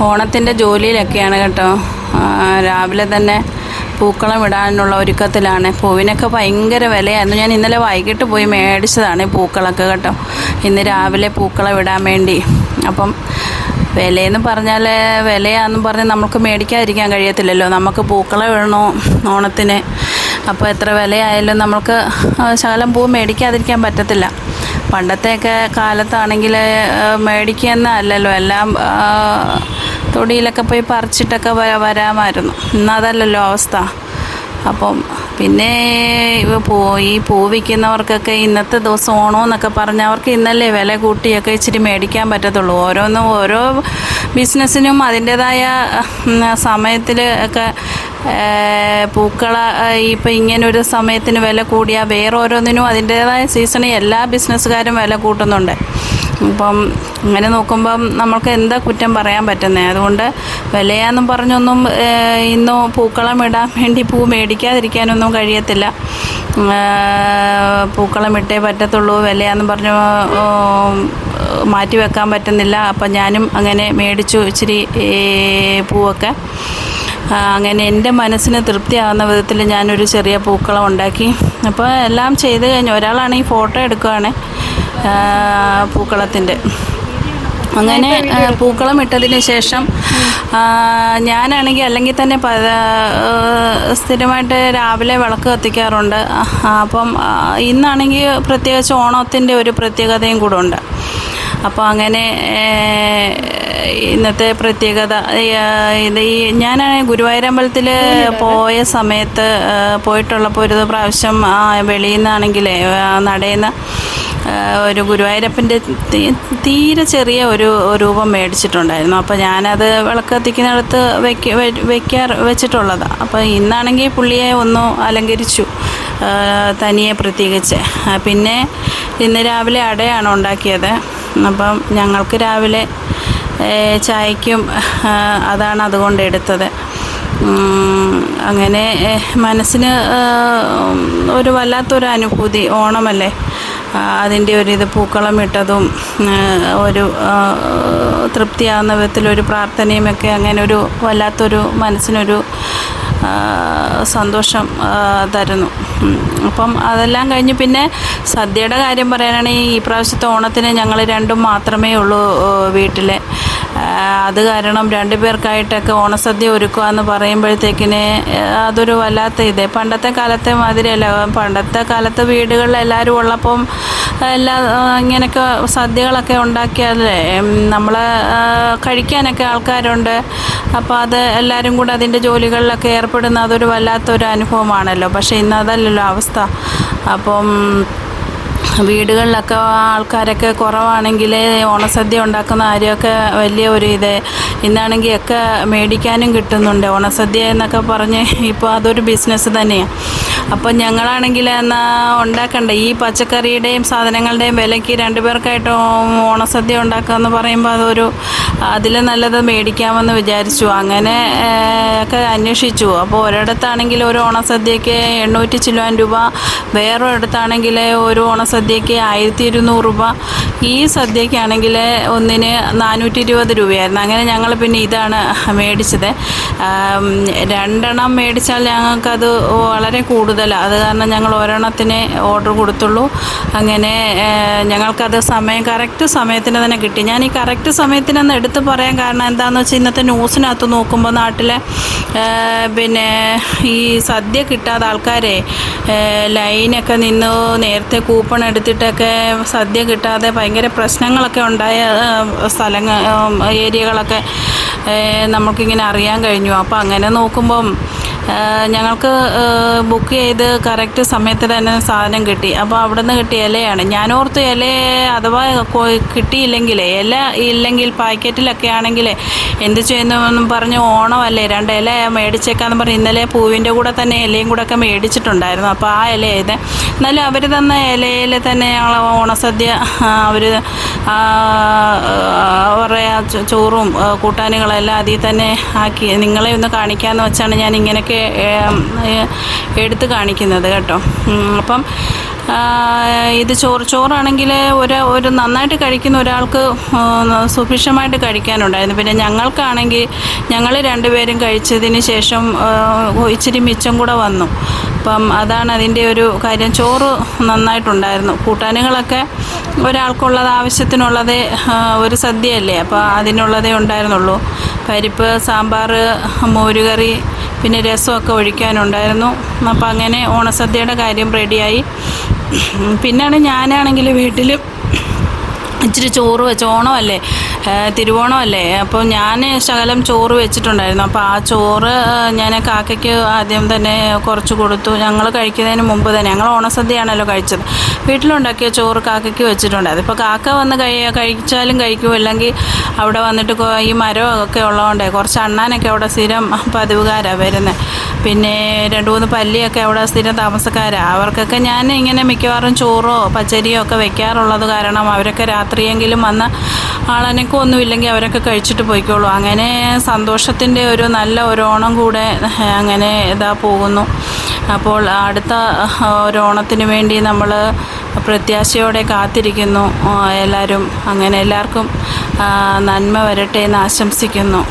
ഓണത്തിൻ്റെ ജോലിയിലൊക്കെയാണ് കേട്ടോ. രാവിലെ തന്നെ പൂക്കളം ഇടാനുള്ള ഒരുക്കത്തിലാണ്. പൂവിനൊക്കെ ഭയങ്കര വിലയായിരുന്നു. ഞാൻ ഇന്നലെ വൈകിട്ട് പോയി മേടിച്ചതാണ് പൂക്കളൊക്കെ കേട്ടോ, ഇന്ന് രാവിലെ പൂക്കളം ഇടാൻ വേണ്ടി. അപ്പം വിലയെന്ന് പറഞ്ഞാൽ വിലയാണെന്ന് പറഞ്ഞ് നമുക്ക് മേടിക്കാതിരിക്കാൻ കഴിയത്തില്ലല്ലോ. നമുക്ക് പൂക്കളം ഇടണോ ഓണത്തിന്. അപ്പോൾ എത്ര വിലയായാലും നമുക്ക് ശകലം പൂ മേടിക്കാതിരിക്കാൻ പറ്റത്തില്ല. പണ്ടത്തെയൊക്കെ കാലത്താണെങ്കിൽ മേടിക്കുന്നതല്ലല്ലോ, എല്ലാം തൊടിയിലൊക്കെ പോയി പറിച്ചിട്ടൊക്കെ വരാമായിരുന്നു. ഇന്നതല്ലല്ലോ അവസ്ഥ. അപ്പം പിന്നെ ഈ പൂ വിൽക്കുന്നവർക്കൊക്കെ ഇന്നത്തെ ദിവസം ഓണമെന്നൊക്കെ പറഞ്ഞാൽ അവർക്ക് ഇന്നല്ലേ വില കൂട്ടിയൊക്കെ ഇച്ചിരി മേടിക്കാൻ പറ്റത്തുള്ളൂ. ഓരോ ബിസിനസ്സിനും അതിൻ്റേതായ സമയത്തിൽ ഒക്കെ പൂക്കള ഇപ്പം ഇങ്ങനൊരു സമയത്തിന് വില കൂടിയാൽ വേറെ ഓരോന്നിനും അതിൻ്റേതായ സീസണിൽ എല്ലാ ബിസിനസ്സുകാരും വില കൂട്ടുന്നുണ്ട്. അപ്പം ഇങ്ങനെ നോക്കുമ്പം നമുക്ക് എന്താ കുറ്റം പറയാൻ പറ്റുന്നത്? അതുകൊണ്ട് വിലയാന്നും പറഞ്ഞൊന്നും ഇന്ന് പൂക്കളം ഇടാൻ വേണ്ടി പൂ മേടിക്കാതിരിക്കാനൊന്നും കഴിയത്തില്ല. പൂക്കളം ഇട്ടേ പറ്റത്തുള്ളൂ. വിലയാന്നും പറഞ്ഞ് മാറ്റി വെക്കാൻ പറ്റുന്നില്ല. അപ്പം ഞാനും അങ്ങനെ മേടിച്ചു ഇച്ചിരി പൂവൊക്കെ. അങ്ങനെ എൻ്റെ മനസ്സിന് തൃപ്തിയാകുന്ന വിധത്തിൽ ഞാനൊരു ചെറിയ പൂക്കളം ഉണ്ടാക്കി. അപ്പോൾ എല്ലാം ചെയ്ത് കഴിഞ്ഞു. ഒരാളാണെങ്കിൽ ഫോട്ടോ എടുക്കുകയാണ് പൂക്കളത്തിൻ്റെ. അങ്ങനെ പൂക്കളം ഇട്ടതിന് ശേഷം ഞാനാണെങ്കിൽ അല്ലെങ്കിൽ തന്നെ സ്ഥിരമായിട്ട് രാവിലെ വിളക്ക് കത്തിക്കാറുണ്ട്. അപ്പം ഇന്നാണെങ്കിൽ പ്രത്യേകിച്ച് ഓണത്തിൻ്റെ ഒരു പ്രത്യേകതയും കൂടെ ഉണ്ട്. അപ്പോൾ അങ്ങനെ ഇന്നത്തെ പ്രത്യേകത ഞാനാണെങ്കിൽ ഗുരുവായൂരമ്പലത്തിൽ പോയ സമയത്ത് പോയിട്ടുള്ളപ്പോൾ ഒരു പ്രാവശ്യം വെളിയിൽ നിന്നാണെങ്കിലേ നടയിൽ നിന്ന് ഒരു ഗുരുവായൂരപ്പൻ്റെ തീരെ ചെറിയ ഒരു രൂപം മേടിച്ചിട്ടുണ്ടായിരുന്നു. അപ്പോൾ ഞാനത് വിളക്ക് കത്തിക്കുന്നിടത്ത് വെച്ചിട്ടുള്ളതാണ്. അപ്പോൾ ഇന്നാണെങ്കിൽ പുള്ളിയെ ഒന്ന് അലങ്കരിച്ചു തനിയെ പ്രത്യേകിച്ച്. പിന്നെ ഇന്ന് രാവിലെ അടയാണ് ഉണ്ടാക്കിയത്. അപ്പം ഞങ്ങൾക്ക് രാവിലെ ചായയ്ക്കും അതാണ് അതുകൊണ്ട് എടുത്തത്. അങ്ങനെ മനസ്സിന് ഒരു വല്ലാത്തൊരു അനുഭൂതി. ഓണമല്ലേ, അതിൻ്റെ ഒരിത് പൂക്കളം ഇട്ടതും ഒരു തൃപ്തിയാകുന്ന വിധത്തിലൊരു പ്രാർത്ഥനയുമൊക്കെ അങ്ങനെ ഒരു വല്ലാത്തൊരു മനസ്സിനൊരു സന്തോഷം തരുന്നു. അപ്പം അതെല്ലാം കഴിഞ്ഞ് പിന്നെ സദ്യയുടെ കാര്യം പറയാനാണെങ്കിൽ ഈ പ്രാവശ്യത്തെ ഓണത്തിന് ഞങ്ങൾ രണ്ടും മാത്രമേ ഉള്ളൂ വീട്ടിൽ. അത് കാരണം 2 പേർക്കായിട്ടൊക്കെ ഓണസദ്യ ഒരുക്കുക എന്ന് പറയുമ്പോഴത്തേക്കിന് അതൊരു വല്ലാത്ത ഇത്. പണ്ടത്തെ കാലത്തെ മാതിരിയല്ല. പണ്ടത്തെ കാലത്ത് വീടുകളിൽ എല്ലാവരും ഉള്ളപ്പം ഇങ്ങനെയൊക്കെ സദ്യകളൊക്കെ ഉണ്ടാക്കിയാലേ നമ്മൾ കഴിക്കാനൊക്കെ ആൾക്കാരുണ്ട്. അപ്പോൾ അത് എല്ലാവരും കൂടെ അതിൻ്റെ ജോലികളിലൊക്കെ ഏർപ്പെടുന്ന അതൊരു വല്ലാത്തൊരു അനുഭവമാണല്ലോ. പക്ഷേ ഇന്നതല്ലല്ലോ അവസ്ഥ. അപ്പം വീടുകളിലൊക്കെ ആൾക്കാരൊക്കെ കുറവാണെങ്കിൽ ഓണസദ്യ ഉണ്ടാക്കുന്ന കാര്യമൊക്കെ വലിയ ഒരു ഇത്. ഇന്നാണെങ്കിൽ ഒക്കെ മേടിക്കാനും കിട്ടുന്നുണ്ട് ഓണസദ്യ എന്നൊക്കെ പറഞ്ഞ്. ഇപ്പോൾ അതൊരു ബിസിനസ് തന്നെയാണ്. അപ്പം ഞങ്ങളാണെങ്കിൽ എന്നാൽ ഉണ്ടാക്കണ്ട ഈ പച്ചക്കറിയുടെയും സാധനങ്ങളുടെയും വിലയ്ക്ക് 2 പേർക്കായിട്ട് ഓണസദ്യ ഉണ്ടാക്കുക എന്ന് പറയുമ്പോൾ അതിൽ നല്ലത് മേടിക്കാമെന്ന് വിചാരിച്ചു. അങ്ങനെ ഒക്കെ അന്വേഷിച്ചു. അപ്പോൾ ഒരിടത്താണെങ്കിൽ ഒരു ഓണസദ്യക്ക് 800 ചില്ലുവാൻ രൂപ, വേറൊരിടത്താണെങ്കിൽ ഒരു ഓണസദ്യക്ക് 1200 രൂപ. ഈ സദ്യക്കാണെങ്കിൽ ഒന്നിന് 420 രൂപയായിരുന്നു. അങ്ങനെ ഞങ്ങൾ പിന്നെ ഇതാണ് മേടിച്ചത്. 2 എണ്ണം മേടിച്ചാൽ ഞങ്ങൾക്കത് വളരെ കൂടുതലാണ്. അത് കാരണം ഞങ്ങൾ ഒരെണ്ണത്തിന് ഓർഡർ കൊടുത്തുള്ളൂ. അങ്ങനെ ഞങ്ങൾക്കത് കറക്റ്റ് സമയത്തിന് തന്നെ കിട്ടി. ഞാൻ ഈ കറക്റ്റ് സമയത്തിനൊന്ന് എടുത്ത് പറയാൻ കാരണം എന്താണെന്ന് വെച്ചാൽ ഇന്നത്തെ ന്യൂസിനകത്ത് നോക്കുമ്പോൾ നാട്ടിലെ പിന്നെ ഈ സദ്യ കിട്ടാതെ ആൾക്കാരെ ലൈനൊക്കെ നിന്ന് നേരത്തെ കൂപ്പൺ എടുത്തിട്ടൊക്കെ സദ്യ കിട്ടാതെ ഭയങ്കര പ്രശ്നങ്ങളൊക്കെ ഉണ്ടായ ഏരിയകളൊക്കെ നമുക്കിങ്ങനെ അറിയാൻ കഴിഞ്ഞു. അപ്പോൾ അങ്ങനെ നോക്കുമ്പം ഞങ്ങൾക്ക് ബുക്ക് ചെയ്ത് കറക്റ്റ് സമയത്ത് തന്നെ സാധനം കിട്ടി. അപ്പോൾ അവിടെ നിന്ന് കിട്ടിയ ഇലയാണ്. ഞാനോർത്ത് ഇല അഥവാ കിട്ടിയില്ലെങ്കിൽ ഇല ഇല്ലെങ്കിൽ പാക്കറ്റിലൊക്കെ ആണെങ്കിൽ എന്ത് ചെയ്യുന്നു പറഞ്ഞ് ഓണമല്ലേ 2 ഇല മേടിച്ചേക്കാന്ന് പറഞ്ഞ് ഇന്നലെ പൂവിൻ്റെ കൂടെ തന്നെ ഇലയും കൂടെ ഒക്കെ മേടിച്ചിട്ടുണ്ടായിരുന്നു. അപ്പോൾ ആ ഇല ഇത് എന്നാലും അവർ തന്ന ഇലയിൽ തന്നെ ഞങ്ങൾ ഓണസദ്യ അവരുടെ ചോറും കൂട്ടാനുകളെല്ലാം അതിൽ തന്നെ ആക്കി നിങ്ങളെ ഒന്ന് കാണിക്കാമെന്ന് വെച്ചാണ് ഞാൻ ഇങ്ങനെയൊക്കെ എടുത്ത് കാണിക്കുന്നത് കേട്ടോ. അപ്പം ഇത് ചോറാണെങ്കിൽ ഒരു നന്നായിട്ട് കഴിക്കുന്ന ഒരാൾക്ക് സുഭിക്ഷമായിട്ട് കഴിക്കാനുണ്ടായിരുന്നു. പിന്നെ ഞങ്ങൾക്കാണെങ്കിൽ ഞങ്ങൾ രണ്ടുപേരും കഴിച്ചതിന് ശേഷം ഇച്ചിരി മിച്ചം കൂടെ വന്നു. അപ്പം അതാണ് അതിൻ്റെ ഒരു കാര്യം. ചോറ് നന്നായിട്ടുണ്ടായിരുന്നു. കൂട്ടാനുകളൊക്കെ ഒരാൾക്കുള്ളത് ആവശ്യത്തിനുള്ളതേ, ഒരു സദ്യയല്ലേ, അപ്പോൾ അതിനുള്ളതേ ഉണ്ടായിരുന്നുള്ളൂ. പരിപ്പ്, സാമ്പാർ, മോരുകറി, പിന്നെ രസമൊക്കെ ഒഴിക്കാനുണ്ടായിരുന്നു. അപ്പോൾ അങ്ങനെ ഓണസദ്യയുടെ കാര്യം റെഡിയായി. പിന്നെയാണ് ഞാനാണെങ്കിൽ വീട്ടിൽ ഇച്ചിരി ചോറ് വെച്ച്, ഓണമല്ലേ, തിരുവോണമല്ലേ, അപ്പോൾ ഞാൻ ശകലം ചോറ് വെച്ചിട്ടുണ്ടായിരുന്നു. അപ്പോൾ ആ ചോറ് ഞാൻ കാക്കയ്ക്ക് ആദ്യം തന്നെ കുറച്ച് കൊടുത്തു. ഞങ്ങൾ കഴിക്കുന്നതിന് മുമ്പ് തന്നെ, ഞങ്ങൾ ഓണസദ്യയാണല്ലോ കഴിച്ചത്, വീട്ടിലുണ്ടാക്കിയ ചോറ് കാക്കയ്ക്ക് വെച്ചിട്ടുണ്ട്. അതിപ്പോൾ കാക്ക വന്ന് കഴിച്ചാലും കഴിക്കും, ഇല്ലെങ്കിൽ അവിടെ വന്നിട്ട് ഈ മരമൊക്കെ ഉള്ളതുകൊണ്ട് കുറച്ച് അണ്ണാനൊക്കെ അവിടെ സ്ഥിരം പതിവുകാരാണ് വരുന്നത്. പിന്നെ 2-3 പല്ലിയൊക്കെ അവിടെ സ്ഥിരം താമസക്കാരാണ്. അവർക്കൊക്കെ ഞാൻ ഇങ്ങനെ മിക്കവാറും ചോറോ പച്ചരിയോ ഒക്കെ വെക്കാറുള്ളത് കാരണം അവരൊക്കെ രാത്രിയെങ്കിലും വന്ന് ആളനക്കമൊന്നും ഇല്ലെങ്കിൽ അവരൊക്കെ കഴിച്ചിട്ട് പോയിക്കോളൂ. അങ്ങനെ സന്തോഷത്തിൻ്റെ ഒരു നല്ല ഒരു ഓണം കൂടെ അങ്ങനെ പോകുന്നു. അപ്പോൾ അടുത്ത ഒരു ഓണത്തിന് വേണ്ടി നമ്മൾ പ്രത്യാശയോടെ കാത്തിരിക്കുന്നു എല്ലാവരും. അങ്ങനെ എല്ലാവർക്കും നന്മ വരട്ടെ എന്ന് ആശംസിക്കുന്നു.